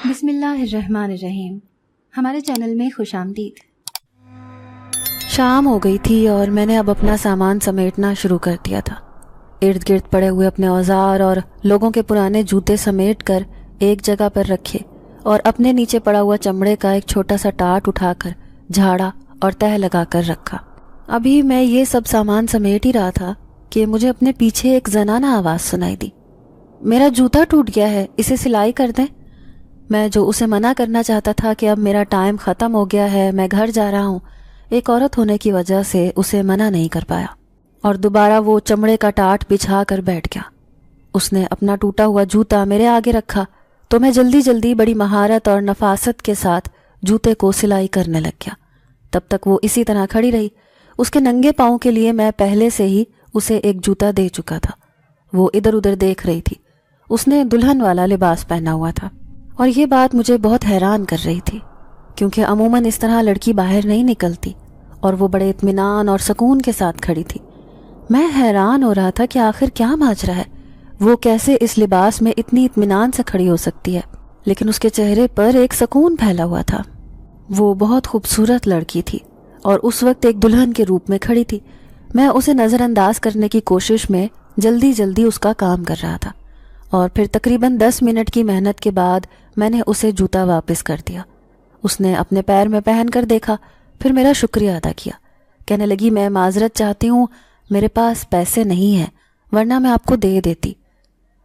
بسم اللہ الرحمن الرحیم۔ ہمارے چینل میں خوش آمدید۔ شام ہو گئی تھی اور میں نے اب اپنا سامان سمیٹنا شروع کر دیا تھا۔ ارد گرد پڑے ہوئے اپنے اوزار اور لوگوں کے پرانے جوتے سمیٹ کر ایک جگہ پر رکھے اور اپنے نیچے پڑا ہوا چمڑے کا ایک چھوٹا سا ٹاٹ اٹھا کر جھاڑا اور تہہ لگا کر رکھا۔ ابھی میں یہ سب سامان سمیٹ ہی رہا تھا کہ مجھے اپنے پیچھے ایک زنانہ آواز سنائی دی۔ میرا جوتا ٹوٹ گیا ہے، اسے سلائی کر دیں۔ میں جو اسے منع کرنا چاہتا تھا کہ اب میرا ٹائم ختم ہو گیا ہے، میں گھر جا رہا ہوں، ایک عورت ہونے کی وجہ سے اسے منع نہیں کر پایا اور دوبارہ وہ چمڑے کا ٹاٹ بچھا کر بیٹھ گیا۔ اس نے اپنا ٹوٹا ہوا جوتا میرے آگے رکھا تو میں جلدی بڑی مہارت اور نفاست کے ساتھ جوتے کو سلائی کرنے لگ گیا۔ تب تک وہ اسی طرح کھڑی رہی۔ اس کے ننگے پاؤں کے لیے میں پہلے سے ہی اسے ایک جوتا دے چکا تھا۔ وہ ادھر ادھر دیکھ رہی تھی۔ اس نے دلہن والا لباس پہنا ہوا تھا اور یہ بات مجھے بہت حیران کر رہی تھی، کیونکہ عموماً اس طرح لڑکی باہر نہیں نکلتی اور وہ بڑے اطمینان اور سکون کے ساتھ کھڑی تھی۔ میں حیران ہو رہا تھا کہ آخر کیا ماجرا ہے، وہ کیسے اس لباس میں اتنی اطمینان سے کھڑی ہو سکتی ہے، لیکن اس کے چہرے پر ایک سکون پھیلا ہوا تھا۔ وہ بہت خوبصورت لڑکی تھی اور اس وقت ایک دلہن کے روپ میں کھڑی تھی۔ میں اسے نظر انداز کرنے کی کوشش میں جلدی اس کا کام کر رہا تھا اور پھر تقریباً 10 منٹ کی محنت کے بعد میں نے اسے جوتا واپس کر دیا۔ اس نے اپنے پیر میں پہن کر دیکھا، پھر میرا شکریہ ادا کیا۔ کہنے لگی، میں معذرت چاہتی ہوں، میرے پاس پیسے نہیں ہیں، ورنہ میں آپ کو دے دیتی۔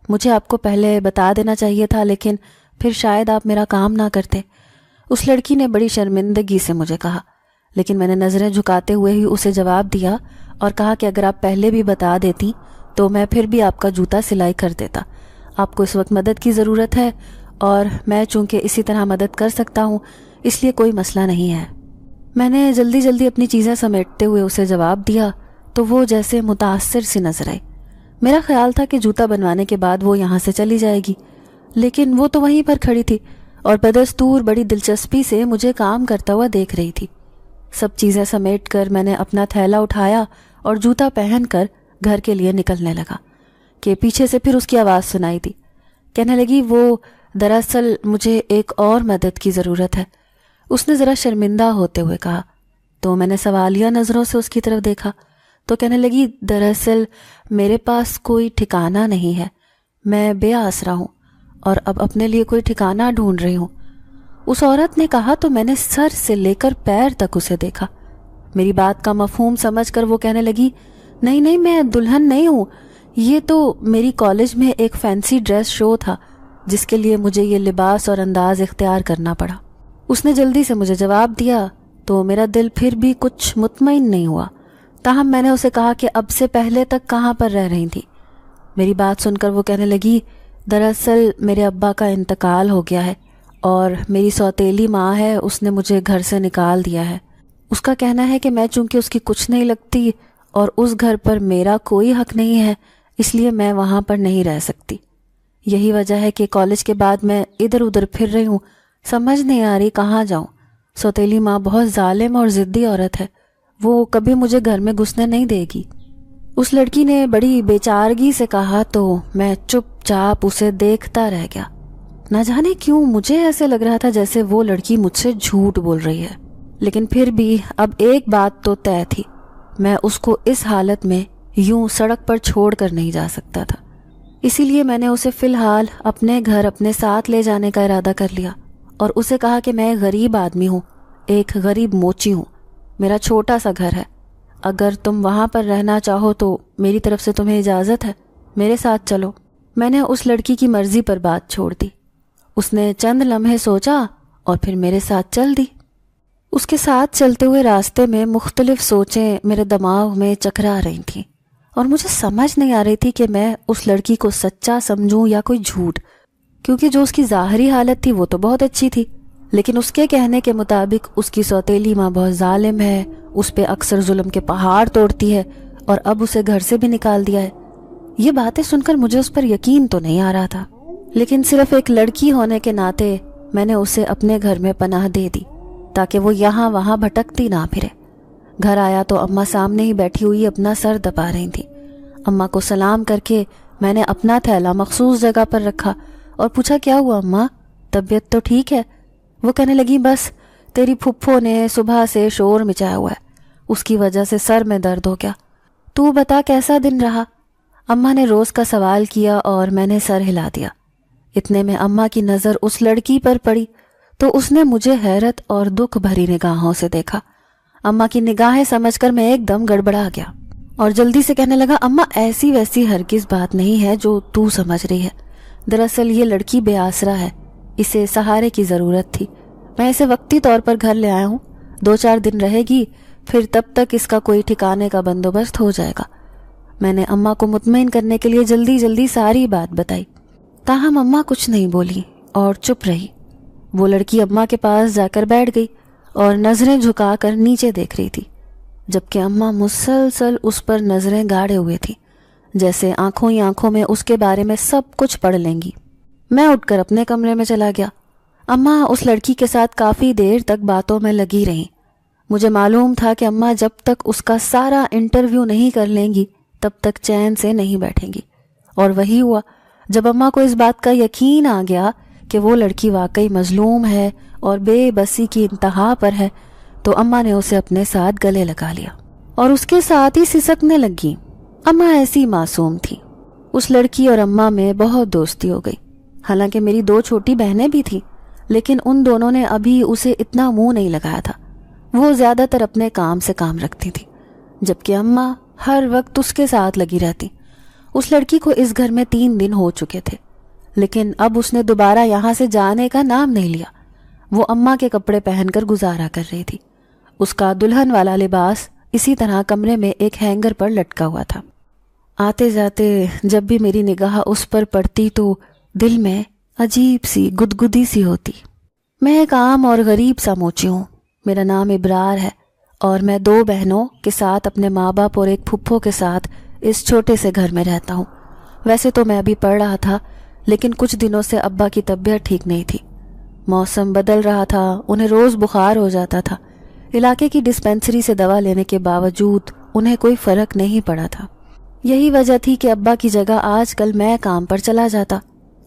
مجھے آپ کو پہلے بتا دینا چاہیے تھا، لیکن پھر شاید آپ میرا کام نہ کرتے۔ اس لڑکی نے بڑی شرمندگی سے مجھے کہا، لیکن میں نے نظریں جھکاتے ہوئے ہی اسے جواب دیا اور کہا کہ اگر آپ پہلے بھی بتا دیتی تو میں پھر بھی آپ کا جوتا سلائی کر دیتا۔ آپ کو اس وقت مدد کی ضرورت ہے اور میں چونکہ اسی طرح مدد کر سکتا ہوں، اس لیے کوئی مسئلہ نہیں ہے۔ میں نے جلدی اپنی چیزیں سمیٹتے ہوئے اسے جواب دیا تو وہ جیسے متاثر سی نظر آئی۔ میرا خیال تھا کہ جوتا بنوانے کے بعد وہ یہاں سے چلی جائے گی، لیکن وہ تو وہیں پر کھڑی تھی اور بدستور بڑی دلچسپی سے مجھے کام کرتا ہوا دیکھ رہی تھی۔ سب چیزیں سمیٹ کر میں نے اپنا تھیلا اٹھایا اور جوتا پہن کر گھر کے لیے نکلنے لگا کہ پیچھے سے پھر اس کی آواز سنائی دی۔ کہنے لگی، وہ دراصل مجھے ایک اور مدد کی ضرورت ہے۔ اس نے ذرا شرمندہ ہوتے ہوئے کہا تو میں نے سوالیہ نظروں سے اس کی طرف دیکھا تو کہنے لگی، دراصل میرے پاس کوئی ٹھکانہ نہیں ہے، میں بے آسرا ہوں اور اب اپنے لیے کوئی ٹھکانہ ڈھونڈ رہی ہوں۔ اس عورت نے کہا تو میں نے سر سے لے کر پیر تک اسے دیکھا۔ میری بات کا مفہوم سمجھ کر وہ کہنے لگی، نہیں میں دلہن نہیں ہوں، یہ تو میری کالج میں ایک فینسی ڈریس شو تھا جس کے لیے مجھے یہ لباس اور انداز اختیار کرنا پڑا۔ اس نے جلدی سے مجھے جواب دیا تو میرا دل پھر بھی کچھ مطمئن نہیں ہوا۔ تاہم میں نے اسے کہا کہ اب سے پہلے تک کہاں پر رہ رہی تھی۔ میری بات سن کر وہ کہنے لگی، دراصل میرے ابا کا انتقال ہو گیا ہے اور میری سوتیلی ماں ہے، اس نے مجھے گھر سے نکال دیا ہے۔ اس کا کہنا ہے کہ میں چونکہ اس کی کچھ نہیں لگتی اور اس گھر پر میرا کوئی حق نہیں ہے، اس لیے میں وہاں پر نہیں رہ سکتی۔ یہی وجہ ہے کہ کالج کے بعد میں ادھر ادھر پھر رہی ہوں، سمجھ نہیں آ رہی کہاں جاؤں۔ سوتیلی ماں بہت ظالم اور ضدی عورت ہے، وہ کبھی مجھے گھر میں گھسنے نہیں دے گی۔ اس لڑکی نے بڑی بیچارگی سے کہا تو میں چپ چاپ اسے دیکھتا رہ گیا۔ نہ جانے کیوں مجھے ایسے لگ رہا تھا جیسے وہ لڑکی مجھ سے جھوٹ بول رہی ہے، لیکن پھر بھی اب ایک بات تو طے تھی، میں اس کو اس حالت میں یوں سڑک پر چھوڑ کر نہیں جا سکتا تھا۔ اسی لیے میں نے اسے فی الحال اپنے گھر اپنے ساتھ لے جانے کا ارادہ کر لیا اور اسے کہا کہ میں ایک غریب آدمی ہوں، ایک غریب موچی ہوں، میرا چھوٹا سا گھر ہے، اگر تم وہاں پر رہنا چاہو تو میری طرف سے تمہیں اجازت ہے، میرے ساتھ چلو۔ میں نے اس لڑکی کی مرضی پر بات چھوڑ دی۔ اس نے چند لمحے سوچا اور پھر میرے ساتھ چل دی۔ اس کے ساتھ چلتے ہوئے راستے میں مختلف سوچیں میرے دماغ میں چکرا رہی تھیں اور مجھے سمجھ نہیں آ رہی تھی کہ میں اس لڑکی کو سچا سمجھوں یا کوئی جھوٹ، کیونکہ جو اس کی ظاہری حالت تھی وہ تو بہت اچھی تھی، لیکن اس کے کہنے کے مطابق اس کی سوتیلی ماں بہت ظالم ہے، اس پہ اکثر ظلم کے پہاڑ توڑتی ہے اور اب اسے گھر سے بھی نکال دیا ہے۔ یہ باتیں سن کر مجھے اس پر یقین تو نہیں آ رہا تھا، لیکن صرف ایک لڑکی ہونے کے ناطے میں نے اسے اپنے گھر میں پناہ دے دی تاکہ وہ یہاں وہاں بھٹکتی نہ پھرے۔ گھر آیا تو اماں سامنے ہی بیٹھی ہوئی اپنا سر دبا رہی تھی۔ اماں کو سلام کر کے میں نے اپنا تھیلا مخصوص جگہ پر رکھا اور پوچھا، کیا ہوا اماں، طبیعت تو ٹھیک ہے؟ وہ کہنے لگی بس تیری پھپھو نے صبح سے شور مچایا ہوا ہے، اس کی وجہ سے سر میں درد ہو گیا۔ تو بتا کیسا دن رہا؟ اماں نے روز کا سوال کیا اور میں نے سر ہلا دیا۔ اتنے میں اماں کی نظر اس لڑکی پر پڑی تو اس نے مجھے حیرت اور دکھ بھری نگاہوں سے دیکھا۔ اماں کی نگاہیں سمجھ کر میں ایک دم گڑبڑا گیا اور جلدی سے کہنے لگا، اماں ایسی ویسی ہرگز بات نہیں ہے جو تو سمجھ رہی ہے۔ دراصل یہ لڑکی بے آسرا ہے، اسے سہارے کی ضرورت تھی۔ میں اسے وقتی طور پر گھر لے آیا ہوں، 2-4 دن رہے گی، پھر تب تک اس کا کوئی ٹھکانے کا بندوبست ہو جائے گا۔ میں نے اماں کو مطمئن کرنے کے لیے جلدی ساری بات بتائی، تاہم اماں کچھ نہیں بولی اور چپ رہی۔ وہ لڑکی اماں کے پاس جا کر بیٹھ گئی اور نظریں جھکا کر نیچے دیکھ رہی تھی، جبکہ اماں مسلسل اس پر نظریں گاڑے ہوئے تھی، جیسے آنکھوں ہی آنکھوں میں اس کے بارے میں سب کچھ پڑھ لیں گی۔ میں اٹھ کر اپنے کمرے میں چلا گیا۔ اماں اس لڑکی کے ساتھ کافی دیر تک باتوں میں لگی رہیں۔ مجھے معلوم تھا کہ اماں جب تک اس کا سارا انٹرویو نہیں کر لیں گی تب تک چین سے نہیں بیٹھیں گی، اور وہی ہوا۔ جب اماں کو اس بات کا یقین آ گیا کہ وہ لڑکی واقعی مظلوم ہے اور بے بسی کی انتہا پر ہے تو اماں نے اسے اپنے ساتھ گلے لگا لیا اور اس کے ساتھ ہی سسکنے لگی۔ اماں ایسی معصوم تھی۔ اس لڑکی اور اماں میں بہت دوستی ہو گئی۔ حالانکہ میری 2 چھوٹی بہنیں بھی تھیں، لیکن ان دونوں نے ابھی اسے اتنا منہ نہیں لگایا تھا۔ وہ زیادہ تر اپنے کام سے کام رکھتی تھی، جبکہ اماں ہر وقت اس کے ساتھ لگی رہتی۔ اس لڑکی کو اس گھر میں 3 دن ہو چکے تھے، لیکن اب اس نے دوبارہ یہاں سے جانے کا نام نہیں لیا۔ وہ اماں کے کپڑے پہن کر گزارا کر رہی تھی۔ اس کا دلہن والا لباس اسی طرح کمرے میں ایک ہینگر پر لٹکا ہوا تھا۔ آتے جاتے جب بھی میری نگاہ اس پر پڑتی تو دل میں عجیب سی گدگدی سی ہوتی۔ میں ایک عام اور غریب سا موچی ہوں۔ میرا نام ابرار ہے اور میں 2 بہنوں کے ساتھ، اپنے ماں باپ اور ایک پھپھو کے ساتھ اس چھوٹے سے گھر میں رہتا ہوں۔ ویسے تو میں ابھی پڑھ رہا تھا، لیکن کچھ دنوں سے ابا کی طبیعت ٹھیک نہیں تھی۔ موسم بدل رہا تھا، انہیں روز بخار ہو جاتا تھا۔ علاقے کی ڈسپینسری سے دوا لینے کے باوجود انہیں کوئی فرق نہیں پڑا تھا۔ یہی وجہ تھی کہ ابا کی جگہ آج کل میں کام پر چلا جاتا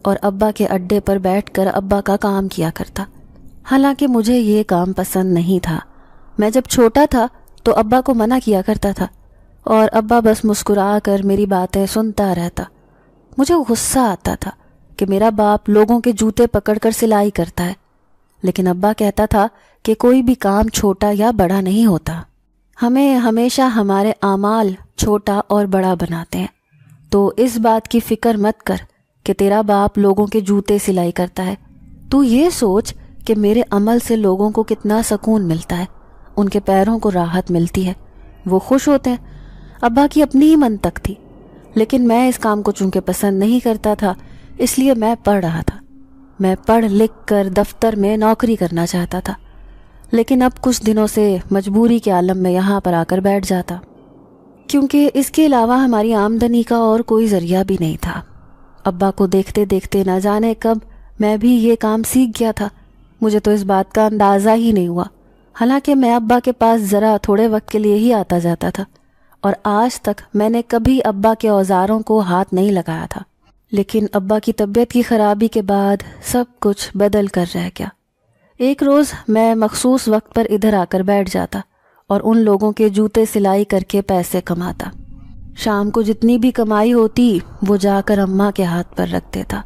اور ابا کے اڈے پر بیٹھ کر ابا کا کام کیا کرتا۔ حالانکہ مجھے یہ کام پسند نہیں تھا۔ میں جب چھوٹا تھا تو ابا کو منع کیا کرتا تھا اور ابا بس مسکرا کر میری باتیں سنتا رہتا۔ مجھے غصہ آتا تھا کہ میرا باپ لوگوں کے جوتے پکڑ کر سلائی کرتا ہے، لیکن ابا کہتا تھا کہ کوئی بھی کام چھوٹا یا بڑا نہیں ہوتا، ہمیں ہمیشہ ہمارے اعمال چھوٹا اور بڑا بناتے ہیں۔ تو اس بات کی فکر مت کر کہ تیرا باپ لوگوں کے جوتے سلائی کرتا ہے، تو یہ سوچ کہ میرے عمل سے لوگوں کو کتنا سکون ملتا ہے، ان کے پیروں کو راحت ملتی ہے، وہ خوش ہوتے ہیں۔ ابا کی اپنی ہی منطق تھی، لیکن میں اس کام کو چونکہ پسند نہیں کرتا تھا، اس لیے میں پڑھ رہا تھا۔ میں پڑھ لکھ کر دفتر میں نوکری کرنا چاہتا تھا، لیکن اب کچھ دنوں سے مجبوری کے عالم میں یہاں پر آ کر بیٹھ جاتا، کیونکہ اس کے علاوہ ہماری آمدنی کا اور کوئی ذریعہ بھی نہیں تھا۔ ابا کو دیکھتے دیکھتے نہ جانے کب میں بھی یہ کام سیکھ گیا تھا، مجھے تو اس بات کا اندازہ ہی نہیں ہوا۔ حالانکہ میں ابا کے پاس ذرا تھوڑے وقت کے لیے ہی آتا جاتا تھا اور آج تک میں نے کبھی ابا کے اوزاروں کو ہاتھ نہیں لگایا تھا، لیکن ابا کی طبیعت کی خرابی کے بعد سب کچھ بدل کر رہ گیا۔ ایک روز میں مخصوص وقت پر ادھر آ کر بیٹھ جاتا اور ان لوگوں کے جوتے سلائی کر کے پیسے کماتا۔ شام کو جتنی بھی کمائی ہوتی وہ جا کر اماں کے ہاتھ پر رکھ دیتا۔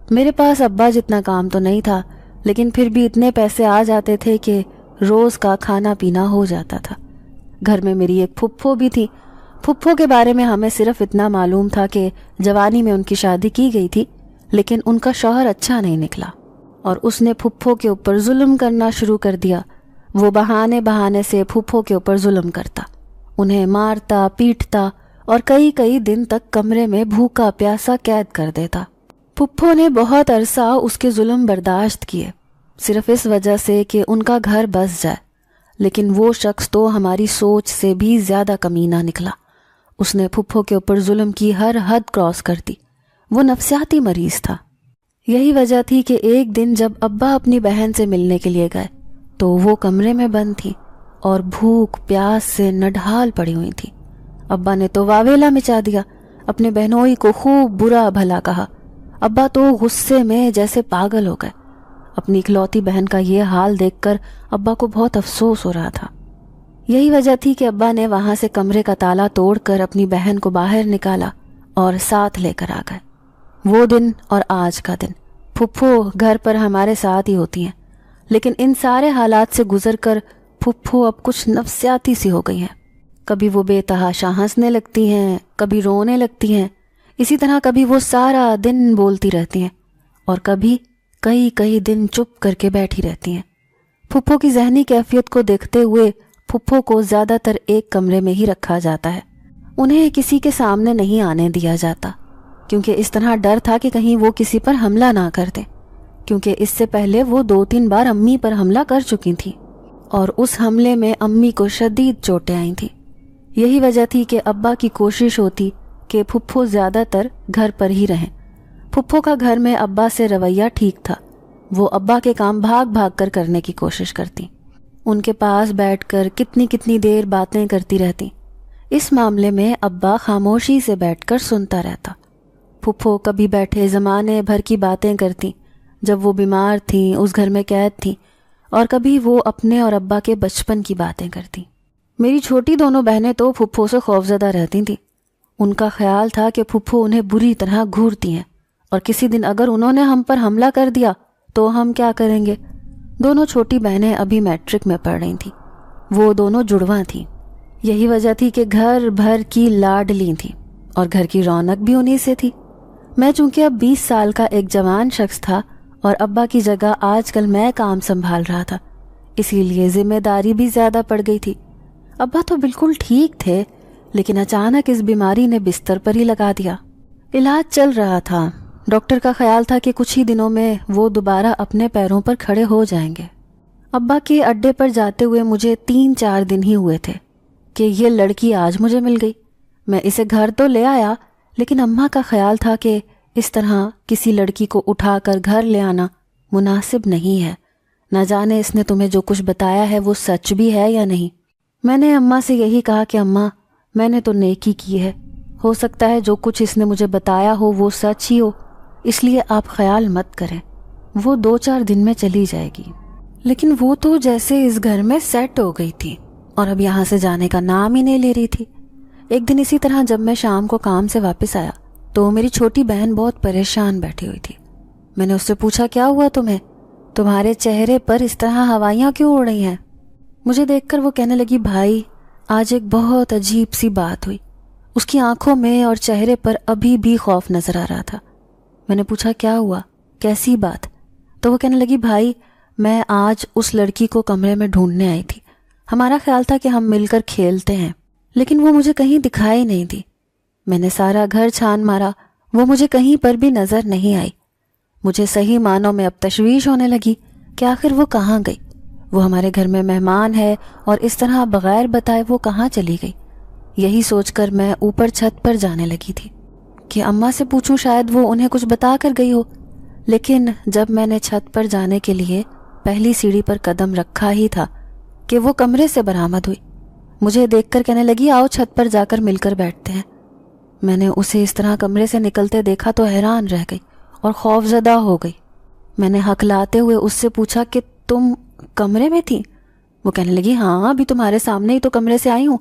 میرے پاس ابا جتنا کام تو نہیں تھا، لیکن پھر بھی اتنے پیسے آ جاتے تھے کہ روز کا کھانا پینا ہو جاتا تھا۔ گھر میں میری ایک پھپھو بھی تھی۔ پھپھو کے بارے میں ہمیں صرف اتنا معلوم تھا کہ جوانی میں ان کی شادی کی گئی تھی، لیکن ان کا شوہر اچھا نہیں نکلا اور اس نے پھپھو کے اوپر ظلم کرنا شروع کر دیا۔ وہ بہانے سے پھپھو کے اوپر ظلم کرتا، انہیں مارتا پیٹتا اور کئی دن تک کمرے میں بھوکا پیاسا قید کر دیتا۔ پھپھو نے بہت عرصہ اس کے ظلم برداشت کیے، صرف اس وجہ سے کہ ان کا گھر بس جائے، لیکن وہ شخص تو ہماری سوچ سے بھی زیادہ کمینہ نکلا۔ اس نے پھپھو کے اوپر ظلم کی ہر حد کراس کر دی۔ وہ نفسیاتی مریض تھا۔ یہی وجہ تھی کہ ایک دن جب ابا اپنی بہن سے ملنے کے لیے گئے تو وہ کمرے میں بند تھی اور بھوک پیاس سے نڈھال پڑی ہوئی تھی۔ ابا نے تو واویلا مچا دیا، اپنے بہنوئی کو خوب برا بھلا کہا۔ ابا تو غصے میں جیسے پاگل ہو گئے۔ اپنی اکلوتی بہن کا یہ حال دیکھ کر ابا کو بہت افسوس ہو رہا تھا۔ یہی وجہ تھی کہ ابا نے وہاں سے کمرے کا تالا توڑ کر اپنی بہن کو باہر نکالا اور ساتھ لے کر آ گئے۔ وہ دن اور آج کا دن پھپھو گھر پر ہمارے ساتھ ہی ہوتی ہیں، لیکن ان سارے حالات سے گزر کر پھپھو اب کچھ نفسیاتی سی ہو گئی ہیں۔ کبھی وہ بے تحاشا ہنسنے لگتی ہیں، کبھی رونے لگتی ہیں، اسی طرح کبھی وہ سارا دن بولتی رہتی ہیں اور کبھی کئی دن چپ کر کے بیٹھی رہتی ہیں۔ پھپھو کی ذہنی کیفیت کو دیکھتے ہوئے پھپھو کو زیادہ تر ایک کمرے میں ہی رکھا جاتا ہے، انہیں کسی کے سامنے نہیں آنے دیا جاتا، کیونکہ اس طرح ڈر تھا کہ کہیں وہ کسی پر حملہ نہ کر دیں، کیونکہ اس سے پہلے وہ 2-3 بار امی پر حملہ کر چکی تھیں اور اس حملے میں امی کو شدید چوٹیں آئی تھیں۔ یہی وجہ تھی کہ ابا کی کوشش ہوتی کہ پھپھو زیادہ تر گھر پر ہی رہیں۔ پھپھو کا گھر میں ابا سے رویہ ٹھیک تھا، وہ ابا کے کام بھاگ کر کرنے کی کوشش کرتی، ان کے پاس بیٹھ کر کتنی دیر باتیں کرتی رہتی۔ اس معاملے میں ابا خاموشی سے بیٹھ کر سنتا رہتا۔ پھپھو کبھی بیٹھے زمانے بھر کی باتیں کرتی، جب وہ بیمار تھیں، اس گھر میں قید تھیں، اور کبھی وہ اپنے اور ابا کے بچپن کی باتیں کرتی۔ میری چھوٹی دونوں بہنیں تو پھپھو سے خوفزدہ رہتی تھیں۔ ان کا خیال تھا کہ پھپھو انہیں بری طرح گھورتی ہیں، اور کسی دن اگر انہوں نے ہم پر حملہ کر دیا تو ہم کیا کریں گے۔ دونوں چھوٹی بہنیں ابھی میٹرک میں پڑھ رہی تھیں، وہ دونوں جڑواں تھیں۔ یہی وجہ تھی کہ گھر بھر کی لاڈلی تھیں اور گھر کی رونق بھی انہی سے تھی۔ میں چونکہ اب 20 سال کا ایک جوان شخص تھا اور ابا کی جگہ آج کل میں کام سنبھال رہا تھا، اسی لیے ذمہ داری بھی زیادہ پڑ گئی تھی۔ ابا تو بالکل ٹھیک تھے، لیکن اچانک اس بیماری نے بستر پر ہی لگا دیا۔ علاج چل رہا تھا، ڈاکٹر کا خیال تھا کہ کچھ ہی دنوں میں وہ دوبارہ اپنے پیروں پر کھڑے ہو جائیں گے۔ ابا کے اڈے پر جاتے ہوئے مجھے 3-4 دن ہی ہوئے تھے کہ یہ لڑکی آج مجھے مل گئی۔ میں اسے گھر تو لے آیا، لیکن اماں کا خیال تھا کہ اس طرح کسی لڑکی کو اٹھا کر گھر لے آنا مناسب نہیں ہے، نہ جانے اس نے تمہیں جو کچھ بتایا ہے وہ سچ بھی ہے یا نہیں۔ میں نے اماں سے یہی کہا کہ اماں، میں نے تو نیکی کی ہے، ہو سکتا ہے جو کچھ اس نے مجھے بتایا ہو وہ سچ ہی ہو، اس لیے آپ خیال مت کریں، وہ 2-4 دن میں چلی جائے گی۔ لیکن وہ تو جیسے اس گھر میں سیٹ ہو گئی تھی اور اب یہاں سے جانے کا نام ہی نہیں لے رہی تھی۔ ایک دن اسی طرح جب میں شام کو کام سے واپس آیا تو میری چھوٹی بہن بہت پریشان بیٹھی ہوئی تھی۔ میں نے اس سے پوچھا، کیا ہوا تمہیں؟ تمہارے چہرے پر اس طرح ہوائیاں کیوں اڑ رہی ہیں؟ مجھے دیکھ کر وہ کہنے لگی، بھائی آج ایک بہت عجیب سی بات ہوئی۔ اس کی آنکھوں میں اور چہرے پر ابھی بھی خوف نظر آ رہا تھا۔ میں نے پوچھا، کیا ہوا، کیسی بات؟ تو وہ کہنے لگی، بھائی میں آج اس لڑکی کو کمرے میں ڈھونڈنے آئی تھی، ہمارا خیال تھا کہ ہم مل کر کھیلتے ہیں، لیکن وہ مجھے کہیں دکھائی نہیں دی۔ میں نے سارا گھر چھان مارا، وہ مجھے کہیں پر بھی نظر نہیں آئی۔ مجھے صحیح معنوں میں اب تشویش ہونے لگی کہ آخر وہ کہاں گئی۔ وہ ہمارے گھر میں مہمان ہے اور اس طرح بغیر بتائے وہ کہاں چلی گئی۔ یہی سوچ کر میں اوپر چھت پر جانے لگی تھی کہ اماں سے پوچھوں، شاید وہ انہیں کچھ بتا کر گئی ہو۔ لیکن جب میں نے چھت پر جانے کے لیے پہلی سیڑھی پر قدم رکھا ہی تھا کہ وہ کمرے سے برآمد ہوئی۔ مجھے دیکھ کر کہنے لگی، آؤ چھت پر جا کر مل کر بیٹھتے ہیں۔ میں نے اسے اس طرح کمرے سے نکلتے دیکھا تو حیران رہ گئی اور خوفزدہ ہو گئی۔ میں نے ہکلاتے ہوئے اس سے پوچھا کہ تم کمرے میں تھی؟ وہ کہنے لگی، ہاں ابھی تمہارے سامنے ہی تو کمرے سے آئی ہوں،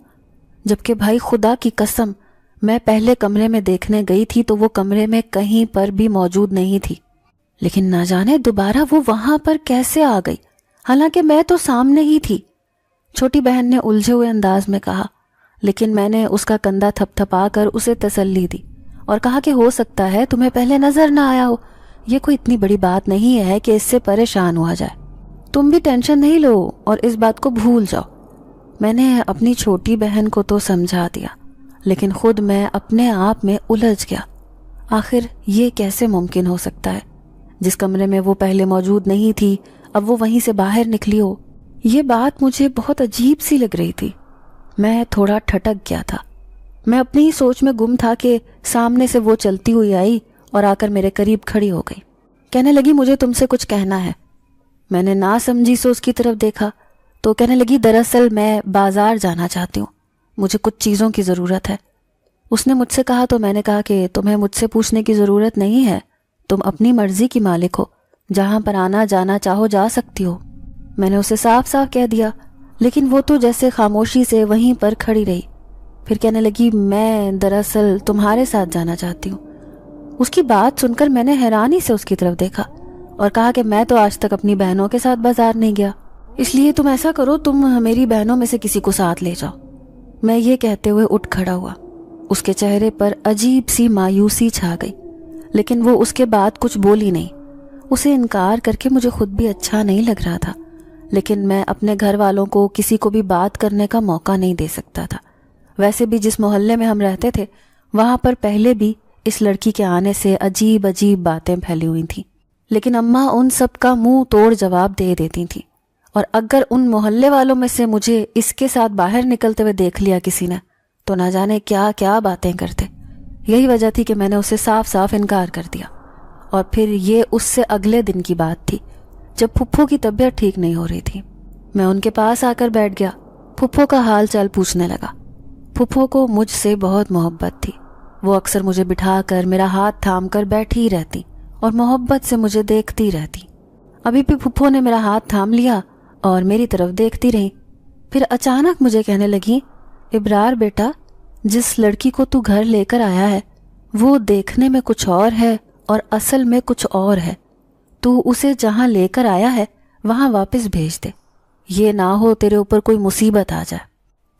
جبکہ بھائی خدا کی قسم میں پہلے کمرے میں دیکھنے گئی تھی تو وہ کمرے میں کہیں پر بھی موجود نہیں تھی، لیکن نہ جانے دوبارہ وہ وہاں پر کیسے آ گئی، حالانکہ میں تو سامنے ہی تھی۔ چھوٹی بہن نے الجھے ہوئے انداز میں کہا، لیکن میں نے اس کا کندھا تھپ تھپا کر اسے تسلی دی اور کہا کہ ہو سکتا ہے تمہیں پہلے نظر نہ آیا ہو، یہ کوئی اتنی بڑی بات نہیں ہے کہ اس سے پریشان ہوا جائے، تم بھی ٹینشن نہیں لو اور اس بات کو بھول جاؤ۔ میں نے اپنی چھوٹی بہن کو تو سمجھا دیا، لیکن خود میں اپنے آپ میں الجھ گیا۔ آخر یہ کیسے ممکن ہو سکتا ہے؟ جس کمرے میں وہ پہلے موجود نہیں تھی اب وہ وہیں سے باہر نکلی ہو۔ یہ بات مجھے بہت عجیب سی لگ رہی تھی۔ میں تھوڑا ٹھٹک گیا تھا۔ میں اپنی ہی سوچ میں گم تھا کہ سامنے سے وہ چلتی ہوئی آئی اور آ کر میرے قریب کھڑی ہو گئی۔ کہنے لگی، مجھے تم سے کچھ کہنا ہے۔ میں نے نہ سمجھی سے اس کی طرف دیکھا تو کہنے لگی، دراصل میں بازار جانا چاہتی ہوں، مجھے کچھ چیزوں کی ضرورت ہے۔ اس نے مجھ سے کہا تو میں نے کہا کہ تمہیں مجھ سے پوچھنے کی ضرورت نہیں ہے، تم اپنی مرضی کی مالک ہو، جہاں پر آنا جانا چاہو جا سکتی ہو۔ میں نے اسے صاف صاف کہہ دیا، لیکن وہ تو جیسے خاموشی سے وہیں پر کھڑی رہی۔ پھر کہنے لگی میں دراصل تمہارے ساتھ جانا چاہتی ہوں۔ اس کی بات سن کر میں نے حیرانی سے اس کی طرف دیکھا اور کہا کہ میں تو آج تک اپنی بہنوں کے ساتھ بازار نہیں گیا، اس لیے تم ایسا کرو، تم میری بہنوں میں سے کسی کو ساتھ لے جاؤ۔ میں یہ کہتے ہوئے اٹھ کھڑا ہوا۔ اس کے چہرے پر عجیب سی مایوسی چھا گئی، لیکن وہ اس کے بعد کچھ بولی نہیں۔ اسے انکار کر کے مجھے خود بھی اچھا نہیں لگ رہا تھا، لیکن میں اپنے گھر والوں کو کسی کو بھی بات کرنے کا موقع نہیں دے سکتا تھا۔ ویسے بھی جس محلے میں ہم رہتے تھے وہاں پر پہلے بھی اس لڑکی کے آنے سے عجیب عجیب باتیں پھیلی ہوئی تھیں، لیکن اماں ان سب کا منہ توڑ جواب دے دیتی تھیں، اور اگر ان محلے والوں میں سے مجھے اس کے ساتھ باہر نکلتے ہوئے دیکھ لیا کسی نے تو نہ جانے کیا کیا باتیں کرتے۔ یہی وجہ تھی کہ میں نے اسے صاف صاف انکار کر دیا۔ اور پھر یہ اس سے اگلے دن کی بات تھی جب پھپھو کی طبیعت ٹھیک نہیں ہو رہی تھی۔ میں ان کے پاس آ کر بیٹھ گیا، پھپھو کا حال چال پوچھنے لگا۔ پھپھو کو مجھ سے بہت محبت تھی، وہ اکثر مجھے بٹھا کر میرا ہاتھ تھام کر بیٹھی رہتی اور محبت سے مجھے دیکھتی رہتی۔ ابھی بھی پھپھو نے میرا ہاتھ تھام لیا اور میری طرف دیکھتی رہی۔ پھر اچانک مجھے کہنے لگی، ابرار بیٹا، جس لڑکی کو تو گھر لے کر آیا ہے وہ دیکھنے میں کچھ اور ہے اور اصل میں کچھ اور ہے۔ تو اسے جہاں لے کر آیا ہے وہاں واپس بھیج دے، یہ نہ ہو تیرے اوپر کوئی مصیبت آ جائے۔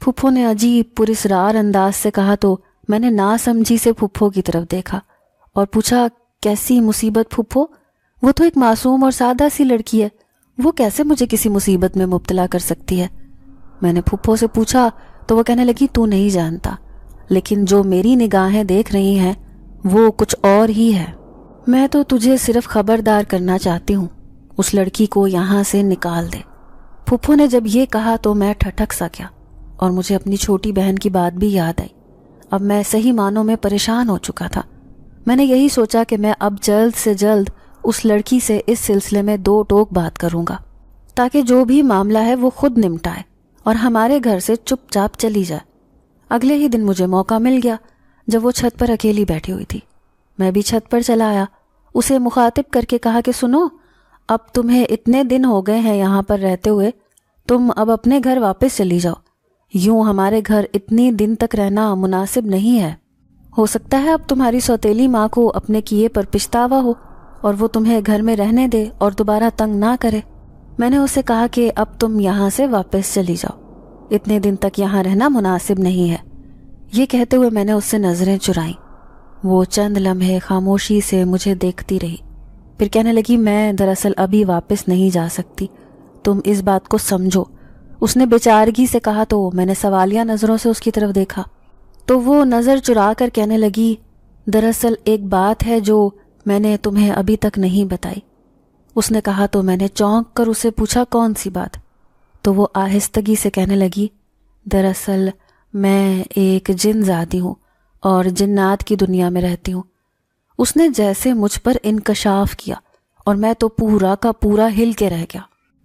پھپھو نے عجیب پراسرار انداز سے کہا تو میں نے نا سمجھی سے پھپھو کی طرف دیکھا اور پوچھا، کیسی مصیبت پھپھو؟ وہ تو ایک معصوم اور سادہ سی لڑکی ہے، وہ کیسے مجھے کسی مصیبت میں مبتلا کر سکتی ہے؟ میں نے پھپھو سے پوچھا تو وہ کہنے لگی، تو نہیں جانتا، لیکن جو میری نگاہیں دیکھ رہی ہیں وہ کچھ اور ہی ہے۔ میں تو تجھے صرف خبردار کرنا چاہتی ہوں، اس لڑکی کو یہاں سے نکال دے۔ پھپھو نے جب یہ کہا تو میں ٹھٹک سا گیا اور مجھے اپنی چھوٹی بہن کی بات بھی یاد آئی۔ اب میں صحیح معنوں میں پریشان ہو چکا تھا۔ میں نے یہی سوچا کہ میں اب جلد سے جلد اس لڑکی سے اس سلسلے میں دو ٹوک بات کروں گا تاکہ جو بھی معاملہ ہے وہ خود نمٹائے اور ہمارے گھر سے چپ چاپ چلی جائے۔ اگلے ہی دن مجھے موقع مل گیا جب وہ چھت پر اکیلی بیٹھی ہوئی تھی۔ میں بھی چھت پر چلا آیا، اسے مخاطب کر کے کہا کہ سنو، اب تمہیں اتنے دن ہو گئے ہیں یہاں پر رہتے ہوئے، تم اب اپنے گھر واپس چلی جاؤ، یوں ہمارے گھر اتنی دن تک رہنا مناسب نہیں ہے۔ ہو سکتا ہے اب تمہاری سوتیلی ماں کو اپنے کیے پر پچھتاوا ہو اور وہ تمہیں گھر میں رہنے دے اور دوبارہ تنگ نہ کرے۔ میں نے اسے کہا کہ اب تم یہاں سے واپس چلی جاؤ، اتنے دن تک یہاں رہنا مناسب نہیں ہے۔ یہ کہتے ہوئے میں نے اس سے نظریں چرائیں۔ وہ چند لمحے خاموشی سے مجھے دیکھتی رہی، پھر کہنے لگی، میں دراصل ابھی واپس نہیں جا سکتی، تم اس بات کو سمجھو۔ اس نے بیچارگی سے کہا تو میں نے سوالیہ نظروں سے اس کی طرف دیکھا تو وہ نظر چرا کر کہنے لگی، دراصل ایک بات ہے جو میں نے تمہیں ابھی تک نہیں بتائی۔ اس نے کہا تو میں نے چونک کر اسے پوچھا، کون سی بات؟ تو وہ آہستگی سے کہنے لگی، دراصل میں ایک جن زادی ہوں اور جنات کی دنیا میں رہتی ہوں۔ اس نے جیسے مجھ پر انکشاف کیا اور میں تو پورا کا پورا ہل کے رہ گیا۔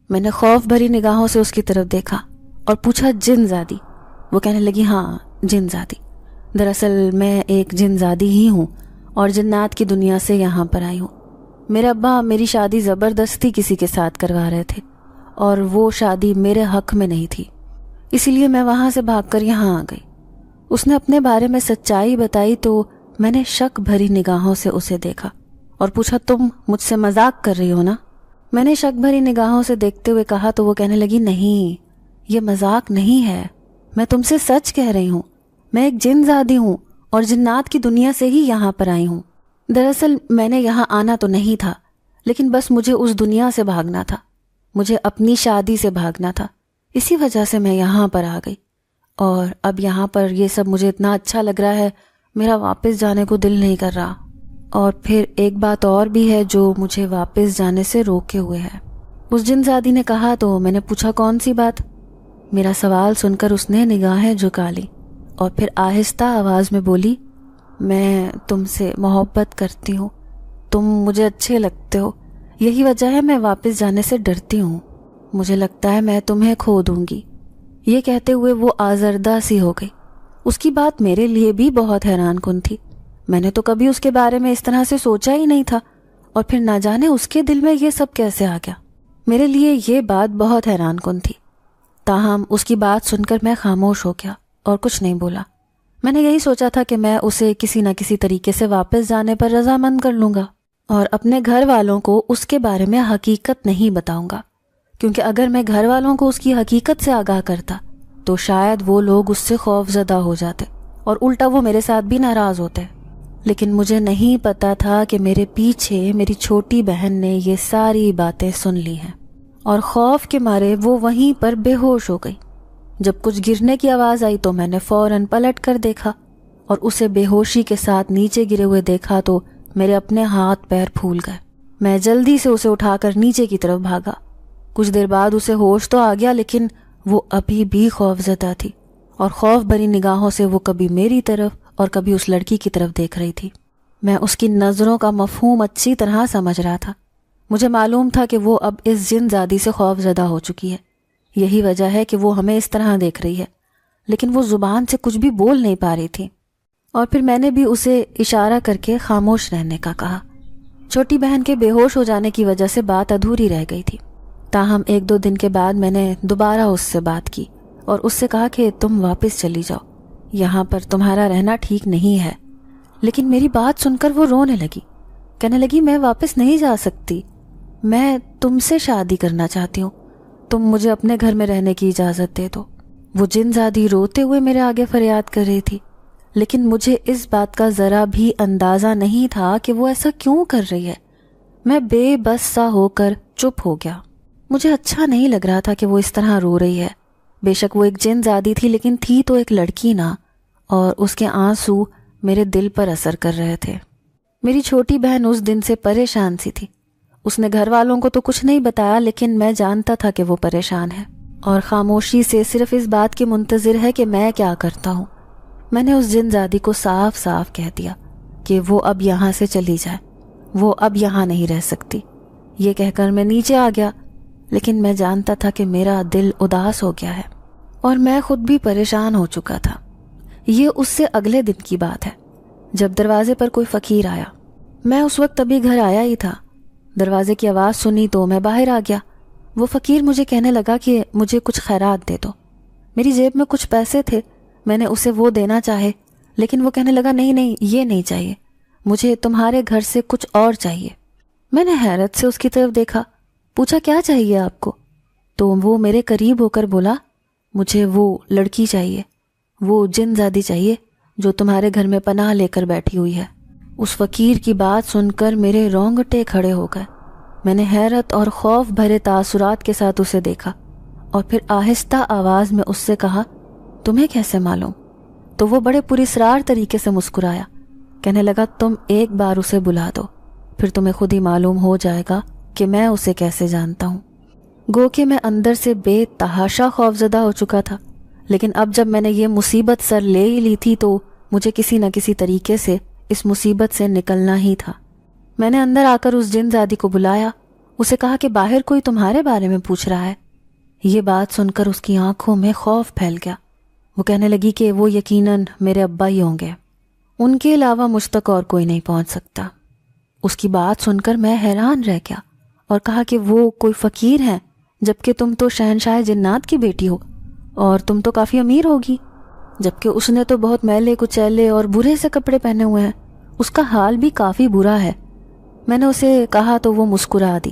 میں نے خوف بھری نگاہوں سے اس کی طرف دیکھا اور پوچھا، جن زادی؟ وہ کہنے لگی، ہاں جن زادی، دراصل میں ایک جن زادی ہی ہوں اور جنات کی دنیا سے یہاں پر آئی ہوں۔ میرے ابا میری شادی زبردستی کسی کے ساتھ کروا رہے تھے اور وہ شادی میرے حق میں نہیں تھی، اسی لیے میں وہاں سے بھاگ کر یہاں آ گئی۔ اس نے اپنے بارے میں سچائی بتائی تو میں نے شک بھری نگاہوں سے اسے دیکھا اور پوچھا، تم مجھ سے مذاق کر رہی ہو نا؟ میں نے شک بھری نگاہوں سے دیکھتے ہوئے کہا تو وہ کہنے لگی، نہیں، یہ مذاق نہیں ہے، میں تم سے سچ کہہ رہی ہوں، میں ایک جن زادی ہوں اور جنات کی دنیا سے ہی یہاں پر آئی ہوں۔ دراصل میں نے یہاں آنا تو نہیں تھا، لیکن بس مجھے اس دنیا سے بھاگنا تھا، مجھے اپنی شادی سے بھاگنا تھا، اسی وجہ سے میں یہاں پر آ گئی، اور اب یہاں پر یہ سب مجھے اتنا اچھا لگ رہا ہے، میرا واپس جانے کو دل نہیں کر رہا۔ اور پھر ایک بات اور بھی ہے جو مجھے واپس جانے سے روکے ہوئے ہے، اس جن زادی نے کہا تو میں نے پوچھا، کون سی بات؟ میرا سوال سن کر اس نے نگاہیں جھکا لی اور پھر آہستہ آواز میں بولی، میں تم سے محبت کرتی ہوں، تم مجھے اچھے لگتے ہو، یہی وجہ ہے میں واپس جانے سے ڈرتی ہوں، مجھے لگتا ہے میں تمہیں کھو دوں گی۔ یہ کہتے ہوئے وہ آزردہ سی ہو گئی۔ اس کی بات میرے لیے بھی بہت حیران کن تھی، میں نے تو کبھی اس کے بارے میں اس طرح سے سوچا ہی نہیں تھا، اور پھر نہ جانے اس کے دل میں یہ سب کیسے آ گیا۔ میرے لیے یہ بات بہت حیران کن تھی، تاہم اس کی بات سن کر میں خاموش ہو گیا اور کچھ نہیں بولا۔ میں نے یہی سوچا تھا کہ میں اسے کسی نہ کسی طریقے سے واپس جانے پر رضامند کر لوں گا اور اپنے گھر والوں کو اس کے بارے میں حقیقت نہیں بتاؤں گا، کیونکہ اگر میں گھر والوں کو اس کی حقیقت سے آگاہ کرتا تو شاید وہ لوگ اس سے خوف زدہ ہو جاتے اور الٹا وہ میرے ساتھ بھی ناراض ہوتے۔ لیکن مجھے نہیں پتا تھا کہ میرے پیچھے میری چھوٹی بہن نے یہ ساری باتیں سن لی ہیں، اور خوف کے مارے وہ وہیں پر بے ہوش ہو گئی۔ جب کچھ گرنے کی آواز آئی تو میں نے فوراً پلٹ کر دیکھا اور اسے بے ہوشی کے ساتھ نیچے گرے ہوئے دیکھا تو میرے اپنے ہاتھ پیر پھول گئے۔ میں جلدی سے اسے اٹھا کر نیچے کی طرف بھاگا۔ کچھ دیر بعد اسے ہوش تو آ گیا، لیکن وہ ابھی بھی خوف زدہ تھی اور خوف بھری نگاہوں سے وہ کبھی میری طرف اور کبھی اس لڑکی کی طرف دیکھ رہی تھی۔ میں اس کی نظروں کا مفہوم اچھی طرح سمجھ رہا تھا۔ مجھے معلوم تھا کہ وہ اب اس جن زادی سے خوف زدہ ہو چکی ہے، یہی وجہ ہے کہ وہ ہمیں اس طرح دیکھ رہی ہے، لیکن وہ زبان سے کچھ بھی بول نہیں پا رہی تھی۔ اور پھر میں نے بھی اسے اشارہ کر کے خاموش رہنے کا کہا۔ چھوٹی بہن کے بے ہوش ہو جانے کی وجہ سے بات ادھوری رہ گئی تھی، تاہم 1-2 دن کے بعد میں نے دوبارہ اس سے بات کی اور اس سے کہا کہ تم واپس چلی جاؤ، یہاں پر تمہارا رہنا ٹھیک نہیں ہے۔ لیکن میری بات سن کر وہ رونے لگی، کہنے لگی میں واپس نہیں جا سکتی، میں تم سے شادی کرنا چاہتی ہوں، تم مجھے اپنے گھر میں رہنے کی اجازت دے دو۔ وہ جن زادی روتے ہوئے میرے آگے فریاد کر رہی تھی، لیکن مجھے اس بات کا ذرا بھی اندازہ نہیں تھا کہ وہ ایسا کیوں کر رہی ہے۔ میں بے بس سا ہو کر چپ ہو گیا۔ مجھے اچھا نہیں لگ رہا تھا کہ وہ اس طرح رو رہی ہے۔ بے شک وہ ایک جن زادی تھی، لیکن تھی تو ایک لڑکی نا، اور اس کے آنسو میرے دل پر اثر کر رہے تھے۔ میری چھوٹی بہن اس دن سے پریشان سی تھی۔ اس نے گھر والوں کو تو کچھ نہیں بتایا، لیکن میں جانتا تھا کہ وہ پریشان ہے اور خاموشی سے صرف اس بات کی منتظر ہے کہ میں کیا کرتا ہوں۔ میں نے اس جن زادی کو صاف صاف کہہ دیا کہ وہ اب یہاں سے چلی جائے، وہ اب یہاں نہیں رہ سکتی۔ یہ کہہ کر میں نیچے آ گیا، لیکن میں جانتا تھا کہ میرا دل اداس ہو گیا ہے اور میں خود بھی پریشان ہو چکا تھا۔ یہ اس سے اگلے دن کی بات ہے جب دروازے پر کوئی فقیر آیا۔ میں اس وقت ابھی گھر آیا ہی تھا۔ دروازے کی آواز سنی تو میں باہر آ گیا۔ وہ فقیر مجھے کہنے لگا کہ مجھے کچھ خیرات دے دو۔ میری جیب میں کچھ پیسے تھے، میں نے اسے وہ دینا چاہے، لیکن وہ کہنے لگا نہیں یہ نہیں چاہیے، مجھے تمہارے گھر سے کچھ اور چاہیے۔ میں نے حیرت سے اس کی طرف دیکھا، پوچھا کیا چاہیے آپ کو؟ تو وہ میرے قریب ہو کر بولا مجھے وہ لڑکی چاہیے، وہ جن زادی چاہیے جو تمہارے گھر میں پناہ لے کر بیٹھی ہوئی ہے۔ اس فقیر کی بات سن کر میرے رونگٹے کھڑے ہو گئے۔ میں نے حیرت اور خوف بھرے تاثرات کے ساتھ اسے دیکھا اور پھر آہستہ آواز میں اس سے کہا تمہیں کیسے معلوم؟ تو وہ بڑے پراسرار طریقے سے مسکرایا، کہنے لگا تم ایک بار اسے بلا دو، پھر تمہیں خود ہی معلوم ہو جائے گا کہ میں اسے کیسے جانتا ہوں۔ گو کہ میں اندر سے بے تحاشا خوفزدہ ہو چکا تھا، لیکن اب جب میں نے یہ مصیبت سر لے ہی لی تھی تو مجھے کسی نہ کسی طریقے سے اس مصیبت سے نکلنا ہی تھا۔ میں نے اندر آ کر اس جن زادی کو بلایا، اسے کہا کہ باہر کوئی تمہارے بارے میں پوچھ رہا ہے۔ یہ بات سن کر اس کی آنکھوں میں خوف پھیل گیا۔ وہ کہنے لگی کہ وہ یقیناً میرے ابا ہی ہوں گے، ان کے علاوہ مجھ تک اور کوئی نہیں پہنچ سکتا۔ اس کی بات سن کر میں حیران رہ گیا اور کہا کہ وہ کوئی فقیر ہیں، جبکہ تم تو شہنشاہ جنات کی بیٹی ہو اور تم تو کافی امیر ہوگی، جبکہ اس نے تو بہت میلے کچیلے اور برے سے کپڑے پہنے ہوئے ہیں، اس کا حال بھی کافی برا ہے۔ میں نے اسے کہا تو وہ مسکرا دی،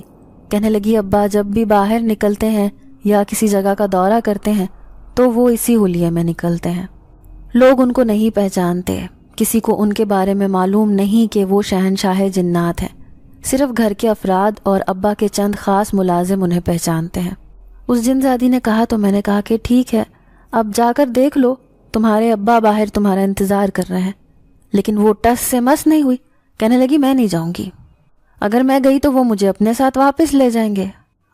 کہنے لگی ابا جب بھی باہر نکلتے ہیں یا کسی جگہ کا دورہ کرتے ہیں تو وہ اسی حلیے میں نکلتے ہیں، لوگ ان کو نہیں پہچانتے، کسی کو ان کے بارے میں معلوم نہیں کہ وہ شہنشاہ جنات ہیں، صرف گھر کے افراد اور ابا کے چند خاص ملازم انہیں پہچانتے ہیں۔ اس جن زادی نے کہا تو میں نے کہا کہ ٹھیک ہے، اب جا کر دیکھ لو، تمہارے ابا باہر تمہارا انتظار کر رہے ہیں۔ لیکن وہ ٹس سے مس نہیں ہوئی، کہنے لگی میں نہیں جاؤں گی، اگر میں گئی تو وہ مجھے اپنے ساتھ واپس لے جائیں گے،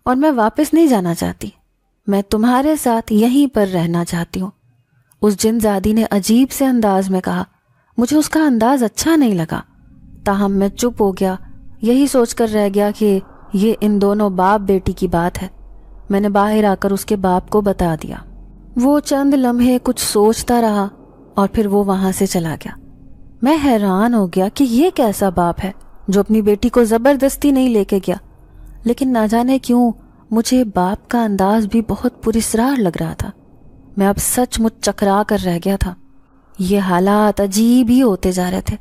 اور میں واپس نہیں جانا چاہتی، میں تمہارے ساتھ یہیں پر رہنا چاہتی ہوں۔ اس جن زادی نے عجیب سے انداز میں کہا، مجھے اس کا انداز اچھا نہیں لگا، تاہم میں چپ ہو گیا، یہی سوچ کر رہ گیا کہ یہ ان دونوں باپ بیٹی کی بات ہے۔ میں نے باہر آ کر اس کے باپ کو بتا دیا۔ وہ چند لمحے کچھ سوچتا رہا، اور اور پھر وہ وہاں سے چلا گیا۔ میں حیران ہو گیا کہ یہ کیسا باپ ہے جو اپنی بیٹی کو زبردستی نہیں لے کے گیا، لیکن نہ جانے کیوں مجھے باپ کا انداز بھی بہت پراسرار لگ رہا تھا۔ میں اب سچ مچ چکرا کر رہ گیا تھا۔ یہ حالات عجیب ہی ہوتے جا رہے تھے۔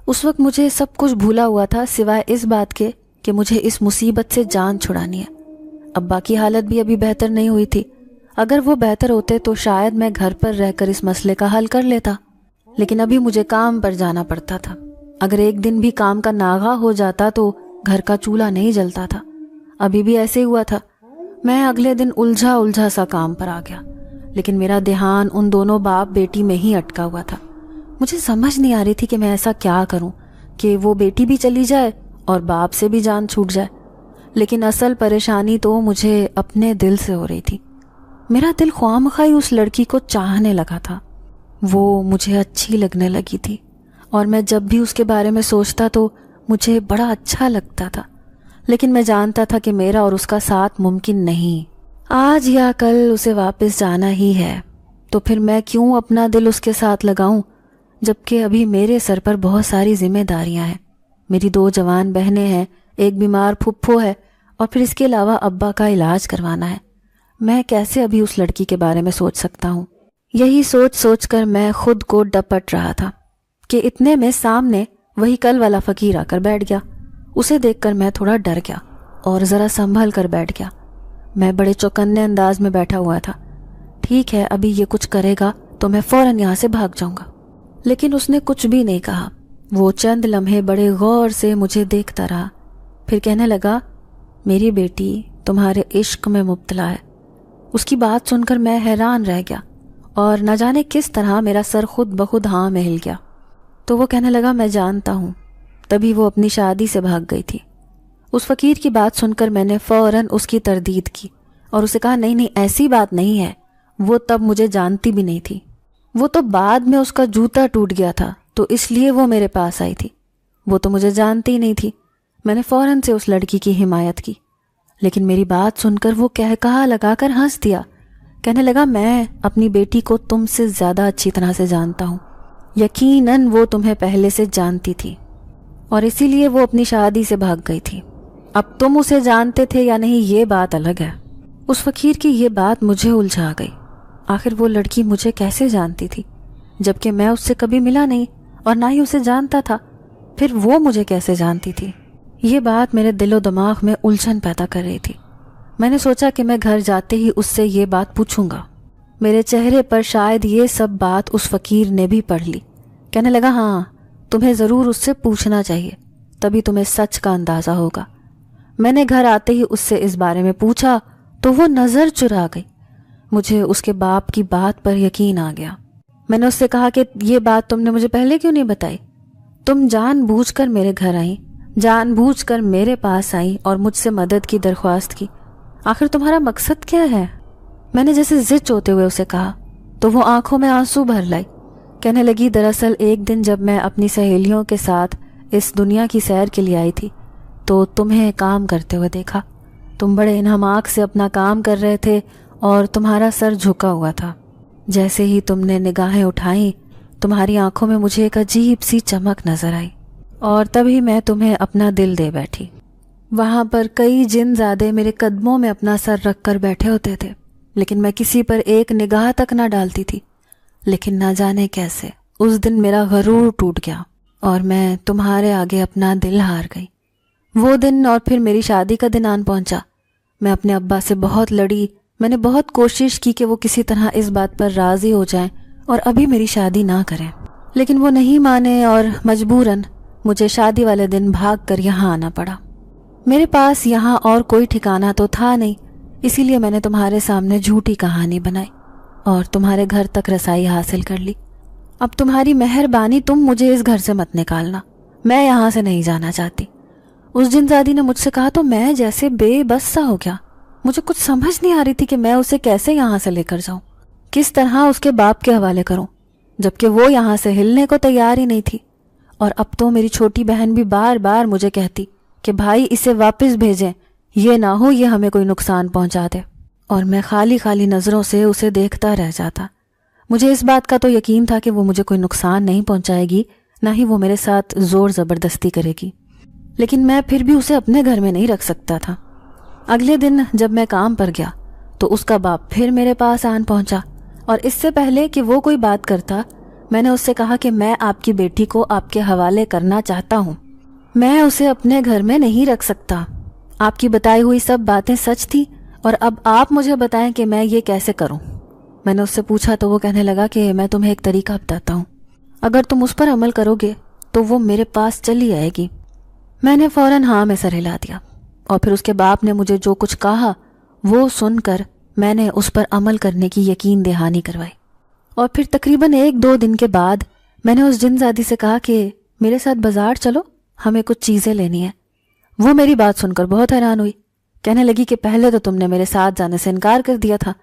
اس وقت مجھے سب کچھ بھولا ہوا تھا سوائے اس بات کے کہ مجھے اس مصیبت سے جان چھڑانی ہے۔ ابا کی حالت بھی ابھی بہتر نہیں ہوئی تھی۔ اگر وہ بہتر ہوتے تو شاید میں گھر پر رہ کر اس مسئلے کا حل کر لیتا، لیکن ابھی مجھے کام پر جانا پڑتا تھا۔ اگر ایک دن بھی کام کا ناغہ ہو جاتا تو گھر کا چولہا نہیں جلتا تھا۔ ابھی بھی ایسے ہوا تھا۔ میں اگلے دن الجھا سا کام پر آ گیا، لیکن میرا دھیان ان دونوں باپ بیٹی میں ہی اٹکا ہوا تھا۔ مجھے سمجھ نہیں آ رہی تھی کہ میں ایسا کیا کروں کہ وہ بیٹی بھی چلی جائے اور باپ سے بھی جان چھوٹ جائے، لیکن اصل پریشانی تو مجھے اپنے دل سے ہو رہی تھی۔ میرا دل خواہ اس لڑکی کو چاہنے لگا تھا۔ وہ مجھے اچھی لگنے لگی تھی، اور میں جب بھی اس کے بارے میں سوچتا تو مجھے بڑا اچھا لگتا تھا، لیکن میں جانتا تھا کہ میرا اور اس کا ساتھ ممکن نہیں۔ آج یا کل اسے واپس جانا ہی ہے، تو پھر میں کیوں اپنا دل اس کے ساتھ لگاؤں، جبکہ ابھی میرے سر پر بہت ساری ذمہ داریاں ہیں۔ میری 2 جوان بہنیں ہیں، ایک بیمار پھپھو ہے، اور پھر اس کے علاوہ ابا کا علاج کروانا ہے۔ میں کیسے ابھی اس لڑکی کے بارے میں سوچ سکتا ہوں؟ یہی سوچ کر میں خود کو ڈپٹ رہا تھا کہ اتنے میں سامنے وہی کل والا فقیر آ کر بیٹھ گیا۔ اسے دیکھ کر میں تھوڑا ڈر گیا اور ذرا سنبھل کر بیٹھ گیا۔ میں بڑے چوکنے انداز میں بیٹھا ہوا تھا۔ ٹھیک ہے، ابھی یہ کچھ کرے گا تو میں فوراً یہاں سے بھاگ جاؤں گا، لیکن اس نے کچھ بھی نہیں کہا۔ وہ چند لمحے بڑے غور سے مجھے دیکھتا رہا، پھر کہنے لگا، میری بیٹی تمہارے عشق میں مبتلا ہے۔ اس کی بات سن کر میں حیران رہ گیا، اور نہ جانے کس طرح میرا سر خود بخود ہاں میں ہل گیا۔ تو وہ کہنے لگا، میں جانتا ہوں، تبھی وہ اپنی شادی سے بھاگ گئی تھی۔ اس فقیر کی بات سن کر میں نے فوراً اس کی تردید کی اور اسے کہا، نہیں ایسی بات نہیں ہے، وہ تب مجھے جانتی بھی نہیں تھی، وہ تو بعد میں اس کا جوتا ٹوٹ گیا تھا تو اس لیے وہ میرے پاس آئی تھی، وہ تو مجھے جانتی ہی نہیں تھی۔ میں نے فوراً سے اس لڑکی کی حمایت کی، لیکن میری بات سن کر وہ کہا لگا کر ہنس دیا۔ کہنے لگا، میں اپنی بیٹی کو تم سے زیادہ اچھی طرح سے جانتا ہوں، یقیناً وہ تمہیں پہلے سے جانتی تھی اور اسی لیے وہ اپنی شادی سے بھاگ گئی تھی۔ اب تم اسے جانتے تھے یا نہیں یہ بات الگ ہے۔ اس فقیر کی یہ بات مجھے الجھا گئی۔ آخر وہ لڑکی مجھے کیسے جانتی تھی جبکہ میں اس سے کبھی ملا نہیں اور نہ ہی اسے جانتا تھا؟ پھر وہ مجھے کیسے جانتی تھی؟ یہ بات میرے دل و دماغ میں الجھن پیدا کر رہی تھی۔ میں نے سوچا کہ میں گھر جاتے ہی اس سے یہ بات پوچھوں گا۔ میرے چہرے پر شاید یہ سب بات اس فقیر نے بھی پڑھ لی۔ کہنے لگا، ہاں تمہیں ضرور اس سے پوچھنا چاہیے، تبھی تمہیں سچ کا اندازہ ہوگا۔ میں نے گھر آتے ہی اس سے اس بارے میں پوچھا تو وہ نظر چرا گئی۔ مجھے اس کے باپ کی بات پر یقین آ گیا۔ میں نے اس سے کہا کہ یہ بات تم نے مجھے پہلے کیوں نہیں بتائی؟ تم جان بوجھ کر میرے گھر آئیں، جان بوجھ کر میرے پاس آئیں اور مجھ سے مدد کی درخواست کی۔ آخر تمہارا مقصد کیا ہے؟ میں نے جیسے ضد ہوتے ہوئے اسے کہا تو وہ آنکھوں میں آنسو بھر لائی۔ کہنے لگی، دراصل ایک دن جب میں اپنی سہیلیوں کے ساتھ اس دنیا کی سیر کے لیے آئی تھی تو تمہیں کام کرتے ہوئے دیکھا۔ تم بڑے انہماک سے اپنا کام کر رہے تھے اور تمہارا سر جھکا ہوا تھا۔ جیسے ہی تم نے نگاہیں اٹھائیں تمہاری آنکھوں میں مجھے ایک عجیب سی چمک نظر آئی اور تبھی میں تمہیں اپنا دل دے بیٹھی۔ وہاں پر کئی جن زادے میرے قدموں میں اپنا سر رکھ کر بیٹھے ہوتے تھے، لیکن میں کسی پر ایک نگاہ تک نہ ڈالتی تھی۔ لیکن نہ جانے کیسے اس دن میرا غرور ٹوٹ گیا اور میں تمہارے آگے اپنا دل ہار گئی۔ وہ دن اور پھر میری شادی کا دن آن پہنچا۔ میں اپنے ابا سے بہت لڑی، میں نے بہت کوشش کی کہ وہ کسی طرح اس بات پر راضی ہو جائیں اور ابھی میری شادی نہ کریں، لیکن وہ نہیں مانے اور مجبوراً مجھے شادی والے دن بھاگ کر یہاں آنا پڑا۔ میرے پاس یہاں اور کوئی ٹھکانہ تو تھا نہیں، اسی لیے میں نے تمہارے سامنے جھوٹی کہانی بنائی اور تمہارے گھر تک رسائی حاصل کر لی۔ اب تمہاری مہربانی، تم مجھے اس گھر سے مت نکالنا، میں یہاں سے نہیں جانا چاہتی۔ اس جنزادی نے مجھ سے کہا تو میں جیسے بے بس سا ہو گیا۔ مجھے کچھ سمجھ نہیں آ رہی تھی کہ میں اسے کیسے یہاں سے لے کر جاؤں، کس طرح اس کے باپ کے حوالے کروں، جبکہ وہ یہاں سے ہلنے کو تیار ہی نہیں تھی۔ اور اب تو میری چھوٹی بہن بھی بار بار مجھے کہتی کہ بھائی اسے واپس بھیجیں، یہ نہ ہو یہ ہمیں کوئی نقصان پہنچا دے، اور میں خالی خالی نظروں سے اسے دیکھتا رہ جاتا۔ مجھے اس بات کا تو یقین تھا کہ وہ مجھے کوئی نقصان نہیں پہنچائے گی، نہ ہی وہ میرے ساتھ زور زبردستی کرے گی۔ لیکن میں پھر بھی اسے اپنے گھر میں نہیں رکھ سکتا تھا۔ اگلے دن جب میں کام پر گیا تو اس کا باپ پھر میرے پاس آن پہنچا، اور اس سے پہلے کہ وہ کوئی بات کرتا میں نے اس سے کہا کہ میں آپ کی بیٹی کو آپ کے حوالے کرنا چاہتا ہوں، میں اسے اپنے گھر میں نہیں رکھ سکتا۔ آپ کی بتائی ہوئی سب باتیں سچ تھی، اور اب آپ مجھے بتائیں کہ میں یہ کیسے کروں۔ میں نے اس سے پوچھا تو وہ کہنے لگا کہ میں تمہیں ایک طریقہ بتاتا ہوں، اگر تم اس پر عمل کرو گے تو وہ میرے پاس چلی آئے گی۔ میں نے فوراً ہاں میں سر ہلا دیا، اور پھر اس کے باپ نے مجھے جو کچھ کہا وہ سن کر میں نے اس پر عمل کرنے کی یقین دہانی کروائی۔ اور پھر تقریباً 1-2 دن کے بعد میں نے اس جن زادی سے کہا کہ میرے ساتھ بازار چلو، ہمیں کچھ چیزیں لینی ہیں۔ وہ میری بات سن کر بہت حیران ہوئی، کہنے لگی کہ پہلے تو تم نے میرے ساتھ جانے سے انکار کر دیا تھا،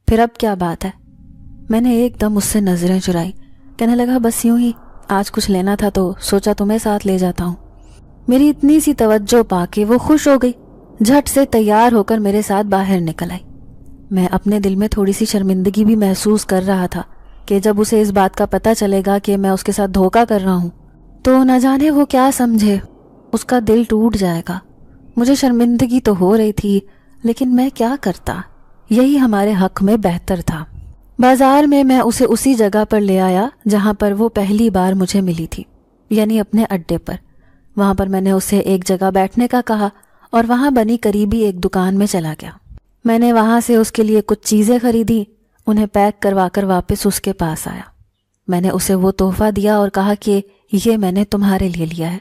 پھر اب کیا بات ہے؟ میں نے ایک دم اس سے نظریں چرائی، کہنے لگا بس یوں ہی آج کچھ لینا تھا تو سوچا تمہیں ساتھ لے جاتا ہوں۔ میری اتنی سی توجہ پا کے وہ خوش ہو گئی، جھٹ سے تیار ہو کر میرے ساتھ باہر نکل آئی۔ میں اپنے دل میں تھوڑی سی شرمندگی بھی محسوس کر رہا تھا کہ جب اسے اس بات کا پتہ چلے گا کہ میں اس کے ساتھ دھوکہ کر رہا ہوں تو نہ جانے وہ کیا سمجھے، اس کا دل ٹوٹ جائے گا۔ مجھے شرمندگی تو ہو رہی تھی، لیکن میں کیا کرتا، یہی ہمارے حق میں بہتر تھا۔ بازار میں اسے اسی جگہ پر لے آیا جہاں پر وہ پہلی بار مجھے ملی تھی، یعنی اپنے اڈے پر۔ وہاں پر میں نے اسے ایک جگہ بیٹھنے کا کہا اور وہاں بنی قریبی ایک دکان میں چلا گیا۔ میں نے وہاں سے اس کے لیے کچھ چیزیں خریدی، انہیں پیک کروا کر واپس اس کے پاس آیا۔ میں نے اسے وہ تحفہ دیا اور کہا کہ یہ میں نے تمہارے لیے لیا ہے۔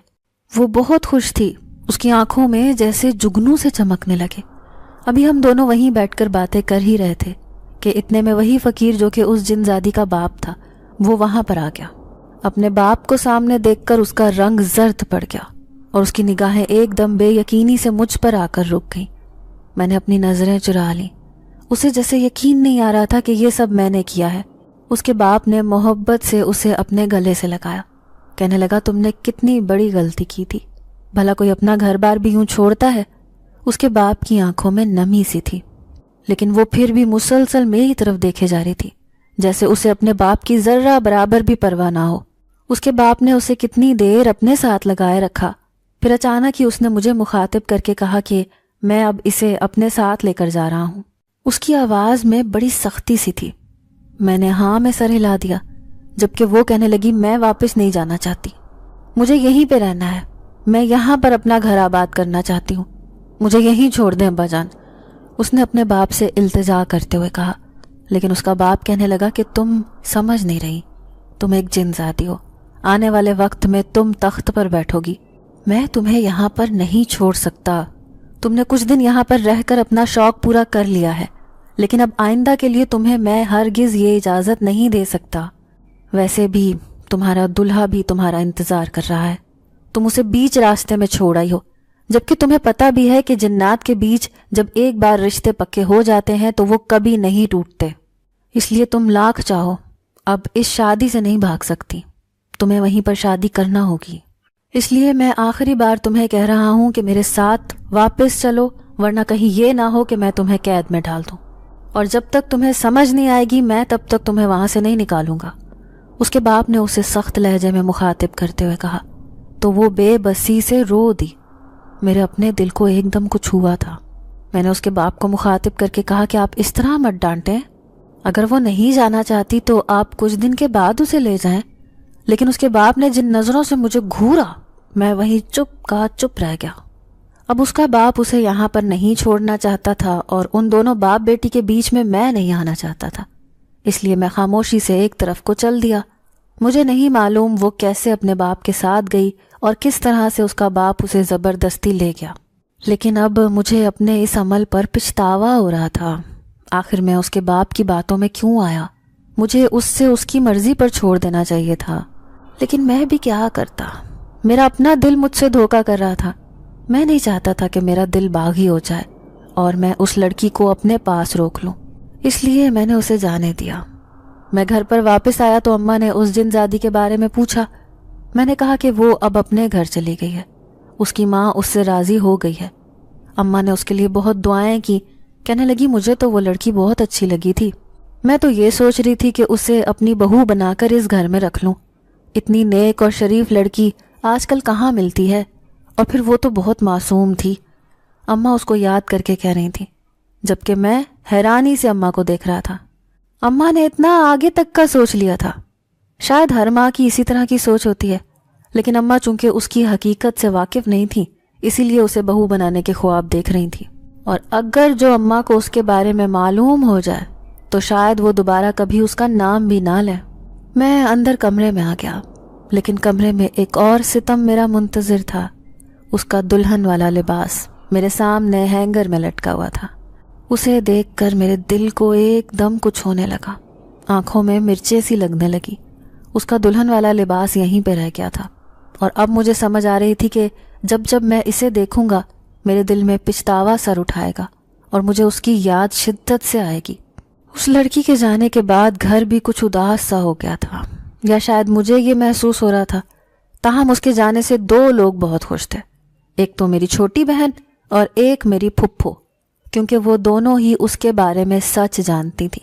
وہ بہت خوش تھی، اس کی آنکھوں میں جیسے جگنوں سے چمکنے لگے۔ ابھی ہم دونوں وہیں بیٹھ کر باتیں کر ہی رہے تھے کہ اتنے میں وہی فقیر جو کہ اس جن زادی کا باپ تھا وہ وہاں پر آ گیا۔ اپنے باپ کو سامنے دیکھ کر اس کا رنگ زرد پڑ گیا اور اس کی نگاہیں ایک دم بے یقینی سے مجھ پر آ کر رک گئیں۔ میں نے اپنی نظریں چرا لیں، اسے جیسے یقین نہیں آ رہا تھا کہ یہ سب میں نے کیا ہے۔ اس کے باپ نے محبت سے اسے اپنے گلے سے لگایا، کہنے لگا تم نے کتنی بڑی غلطی کی تھی، بھلا کوئی اپنا گھر بار بھی یوں چھوڑتا ہے؟ اس کے باپ کی آنکھوں میں نمی سی تھی، لیکن وہ پھر بھی مسلسل میری طرف دیکھے جا رہی تھی، جیسے اسے اپنے باپ کی ذرہ برابر بھی پرواہ نہ ہو۔ اس کے باپ نے اسے کتنی دیر اپنے ساتھ لگائے رکھا، پھر اچانک ہی اس نے مجھے مخاطب کر کے کہا کہ میں اب اسے اپنے ساتھ لے کر جا رہا ہوں۔ اس کی آواز میں بڑی سختی سی تھی۔ میں نے ہاں میں سر ہلا دیا، جبکہ وہ کہنے لگی میں واپس نہیں جانا چاہتی، مجھے یہیں پہ رہنا ہے، میں یہاں پر اپنا گھر آباد کرنا چاہتی ہوں، مجھے یہیں چھوڑ دیں ابا جان۔ اس نے اپنے باپ سے التجا کرتے ہوئے کہا، لیکن اس کا باپ کہنے لگا کہ تم سمجھ نہیں رہی، تم ایک جن زادی ہو، آنے والے وقت میں تم تخت پر بیٹھو گی، میں تمہیں یہاں پر نہیں چھوڑ سکتا۔ تم نے کچھ دن یہاں پر رہ کر اپنا شوق پورا کر لیا ہے، لیکن اب آئندہ کے لیے تمہیں میں ہرگز یہ اجازت نہیں دے سکتا۔ ویسے بھی تمہارا دلہا بھی تمہارا انتظار کر رہا ہے، تم اسے بیچ راستے میں چھوڑ آئی ہو، جبکہ تمہیں پتہ بھی ہے کہ جنات کے بیچ جب ایک بار رشتے پکے ہو جاتے ہیں تو وہ کبھی نہیں ٹوٹتے۔ اس لیے تم لاکھ چاہو اب اس شادی سے نہیں بھاگ سکتی، تمہیں وہیں پر شادی کرنا ہوگی۔ اس لیے میں آخری بار تمہیں کہہ رہا ہوں کہ میرے ساتھ واپس چلو، ورنہ کہیں یہ نہ ہو کہ میں تمہیں قید میں ڈال دوں، اور جب تک تمہیں سمجھ نہیں آئے گی میں تب تک تمہیں وہاں سے نہیں نکالوں گا۔ اس کے باپ نے اسے سخت لہجے میں مخاطب کرتے ہوئے کہا تو وہ بے بسی سے رو دی۔ میرے اپنے دل کو ایک دم کچھ ہوا تھا۔ میں نے اس کے باپ کو مخاطب کر کے کہا کہ آپ اس طرح مت ڈانٹیں، اگر وہ نہیں جانا چاہتی تو آپ کچھ دن کے بعد اسے لے جائیں۔ لیکن اس کے باپ نے جن نظروں سے مجھے گھورا، میں وہیں چپ کا چپ رہ گیا۔ اب اس کا باپ اسے یہاں پر نہیں چھوڑنا چاہتا تھا اور ان دونوں باپ بیٹی کے بیچ میں نہیں آنا چاہتا تھا، اس لیے میں خاموشی سے ایک طرف کو چل دیا۔ مجھے نہیں معلوم وہ کیسے اپنے باپ کے ساتھ گئی اور کس طرح سے اس کا باپ اسے زبردستی لے گیا، لیکن اب مجھے اپنے اس عمل پر پچھتاوا ہو رہا تھا۔ آخر میں اس کے باپ کی باتوں میں کیوں آیا؟ مجھے اس سے اس کی مرضی پر چھوڑ دینا چاہیے تھا، لیکن میں بھی کیا کرتا؟ میرا اپنا دل مجھ سے دھوکہ کر رہا تھا۔ میں نہیں چاہتا تھا کہ میرا دل باغی ہو جائے اور میں اس لڑکی کو اپنے پاس روک لوں، اس لیے میں نے اسے جانے دیا۔ میں گھر پر واپس آیا تو اماں نے اس جن زادی کے بارے میں پوچھا۔ میں نے کہا کہ وہ اب اپنے گھر چلی گئی ہے، اس کی ماں اس سے راضی ہو گئی ہے۔ اماں نے اس کے لیے بہت دعائیں کی، کہنے لگی مجھے تو وہ لڑکی بہت اچھی لگی تھی، میں تو یہ سوچ رہی تھی کہ اسے اپنی بہو بنا کر اس گھر میں رکھ لوں۔ اتنی نیک اور شریف لڑکی آج کل کہاں ملتی ہے، اور پھر وہ تو بہت معصوم تھی، اماں اس کو یاد کر کے کہہ رہی تھی، جبکہ میں حیرانی سے اماں کو دیکھ رہا تھا۔ اماں نے اتنا آگے تک کا سوچ لیا تھا۔ شاید ہر ماں کی اسی طرح کی سوچ ہوتی ہے، لیکن اماں چونکہ اس کی حقیقت سے واقف نہیں تھی، اسی لیے اسے بہو بنانے کے خواب دیکھ رہی تھی۔ اور اگر جو اماں کو اس کے بارے میں معلوم ہو جائے تو شاید وہ دوبارہ کبھی اس کا نام بھی نہ لے۔ میں اندر کمرے میں آ گیا، لیکن کمرے میں ایک اور ستم میرا منتظر تھا۔ اس کا دلہن والا لباس میرے سامنے ہینگر میں لٹکا ہوا تھا۔ اسے دیکھ کر میرے دل کو ایک دم کچھ ہونے لگا، آنکھوں میں مرچیں سی لگنے لگی۔ اس کا دلہن والا لباس یہیں پہ رہ گیا تھا، اور اب مجھے سمجھ آ رہی تھی کہ جب میں اسے دیکھوں گا میرے دل میں پچھتاوا سر اٹھائے گا اور مجھے اس کی یاد شدت سے آئے گی۔ اس لڑکی کے جانے کے بعد گھر بھی کچھ اداس سا ہو گیا تھا، یا شاید مجھے یہ محسوس ہو رہا تھا۔ تاہم اس کے جانے سے 2 لوگ بہت خوش تھے، ایک تو میری چھوٹی بہن اور ایک میری پھپھو، کیونکہ وہ دونوں ہی اس کے بارے میں سچ جانتی تھی،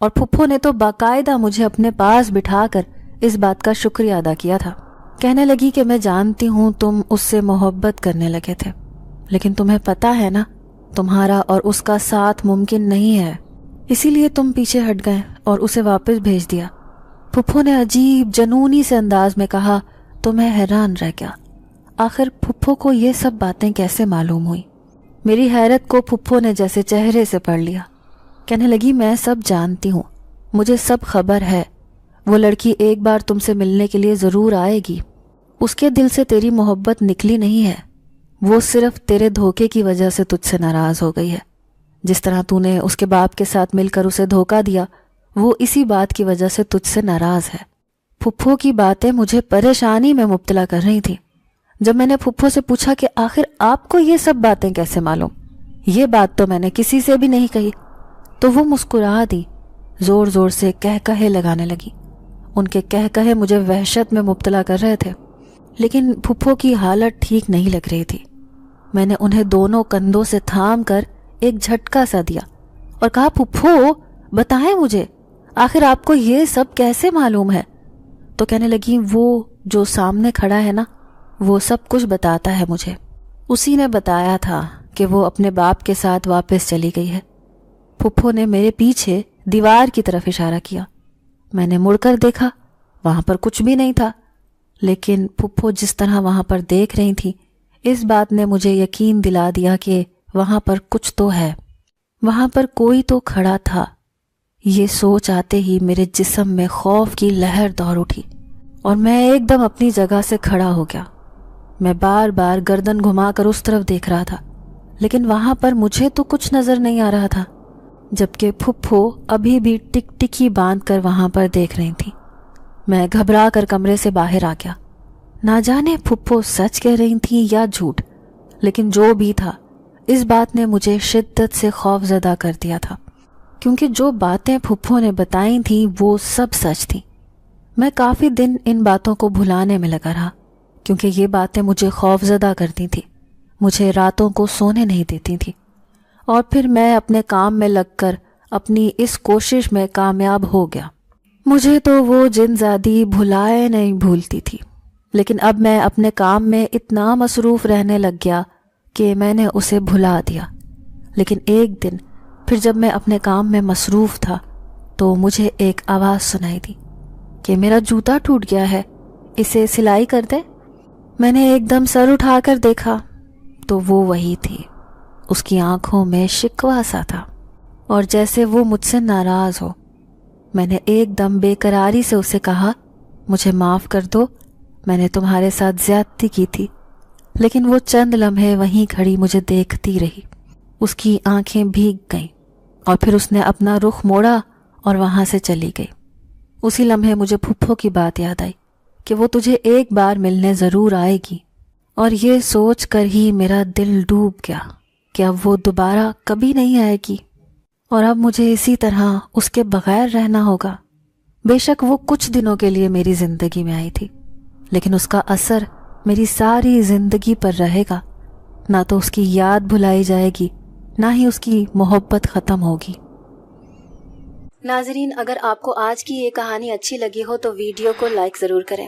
اور پھپھو نے تو باقاعدہ مجھے اپنے پاس بٹھا کر اس بات کا شکریہ ادا کیا تھا۔ کہنے لگی کہ میں جانتی ہوں تم اس سے محبت کرنے لگے تھے، لیکن تمہیں پتہ ہے نا تمہارا اور اس کا ساتھ ممکن نہیں ہے، اسی لیے تم پیچھے ہٹ گئے اور اسے واپس بھیج دیا۔ پھپھو نے عجیب جنونی سے انداز میں کہا تو میں حیران رہ گیا، آخر پھپھو کو یہ سب باتیں کیسے معلوم ہوئی؟ میری حیرت کو پھپھو نے جیسے چہرے سے پڑھ لیا۔ کہنے لگی میں سب جانتی ہوں، مجھے سب خبر ہے، وہ لڑکی ایک بار تم سے ملنے کے لیے ضرور آئے گی، اس کے دل سے تیری محبت نکلی نہیں ہے، وہ صرف تیرے دھوکے کی وجہ سے تجھ سے ناراض ہو گئی ہے۔ جس طرح تو نے اس کے باپ کے ساتھ مل کر اسے دھوکا دیا، وہ اسی بات کی وجہ سے تجھ سے ناراض ہے۔ پھپھو کی باتیں مجھے پریشانی میں مبتلا کر رہی تھی۔ جب میں نے پھپھو سے پوچھا کہ آخر آپ کو یہ سب باتیں کیسے معلوم، یہ بات تو میں نے کسی سے بھی نہیں کہی، تو وہ مسکرا دی، زور زور سے کہے لگانے لگی۔ ان کے کہے مجھے وحشت میں مبتلا کر رہے تھے، لیکن پھپھو کی حالت ٹھیک نہیں لگ رہی تھی۔ میں نے انہیں دونوں کندھوں سے تھام کر ایک جھٹکا سا دیا اور کہا پھپھو بتائیں مجھے آخر آپ کو یہ سب کیسے معلوم ہے؟ تو کہنے لگی وہ جو سامنے کھڑا ہے نا وہ سب کچھ بتاتا ہے مجھے، اسی نے بتایا تھا کہ وہ اپنے باپ کے ساتھ واپس چلی گئی ہے۔ پھپھو نے میرے پیچھے دیوار کی طرف اشارہ کیا، میں نے مڑ کر دیکھا، وہاں پر کچھ بھی نہیں تھا، لیکن پھپھو جس طرح وہاں پر دیکھ رہی تھی اس بات نے مجھے یقین دلا دیا کہ وہاں پر کچھ تو ہے، وہاں پر کوئی تو کھڑا تھا۔ یہ سوچ آتے ہی میرے جسم میں خوف کی لہر دوڑ اٹھی اور میں ایک دم اپنی جگہ سے کھڑا ہو گیا۔ میں بار بار گردن گھما کر اس طرف دیکھ رہا تھا، لیکن وہاں پر مجھے تو کچھ نظر نہیں آ رہا تھا، جبکہ پھپھو ابھی بھی ٹک ٹکی باندھ کر وہاں پر دیکھ رہی تھی۔ میں گھبرا کر کمرے سے باہر آ گیا۔ نہ جانے پھپھو سچ کہہ رہی تھی یا جھوٹ، لیکن جو بھی تھا اس بات نے مجھے شدت سے خوف زدہ کر دیا تھا، کیونکہ جو باتیں پھپھو نے بتائی تھیں وہ سب سچ تھیں۔ میں کافی دن ان باتوں کو بھلانے میں لگا رہا، کیونکہ یہ باتیں مجھے خوف زدہ کرتی تھیں، مجھے راتوں کو سونے نہیں دیتی تھیں۔ اور پھر میں اپنے کام میں لگ کر اپنی اس کوشش میں کامیاب ہو گیا۔ مجھے تو وہ جن زادی بھلائے نہیں بھولتی تھی، لیکن اب میں اپنے کام میں اتنا مصروف رہنے لگ گیا کہ میں نے اسے بھلا دیا۔ لیکن ایک دن پھر جب میں اپنے کام میں مصروف تھا تو مجھے ایک آواز سنائی دی کہ میرا جوتا ٹوٹ گیا ہے، اسے سلائی کر دے۔ میں نے ایک دم سر اٹھا کر دیکھا تو وہ وہی تھی، اس کی آنکھوں میں شکوہ سا تھا اور جیسے وہ مجھ سے ناراض ہو۔ میں نے ایک دم بے قراری سے اسے کہا مجھے معاف کر دو، میں نے تمہارے ساتھ زیادتی کی تھی۔ لیکن وہ چند لمحے وہیں کھڑی مجھے دیکھتی رہی، اس کی آنکھیں بھیگ گئیں اور پھر اس نے اپنا رخ موڑا اور وہاں سے چلی گئی۔ اسی لمحے مجھے پھپھو کی بات یاد آئی کہ وہ تجھے ایک بار ملنے ضرور آئے گی، اور یہ سوچ کر ہی میرا دل ڈوب گیا کہ اب وہ دوبارہ کبھی نہیں آئے گی اور اب مجھے اسی طرح اس کے بغیر رہنا ہوگا۔ بے شک وہ کچھ دنوں کے لیے میری زندگی میں آئی تھی، لیکن اس کا اثر میری ساری زندگی پر رہے گا، نہ تو اس کی یاد بھلائی جائے گی نہ ہی اس کی محبت ختم ہوگی۔ ناظرین، اگر آپ کو آج کی یہ کہانی اچھی لگی ہو تو ویڈیو کو لائک ضرور کریں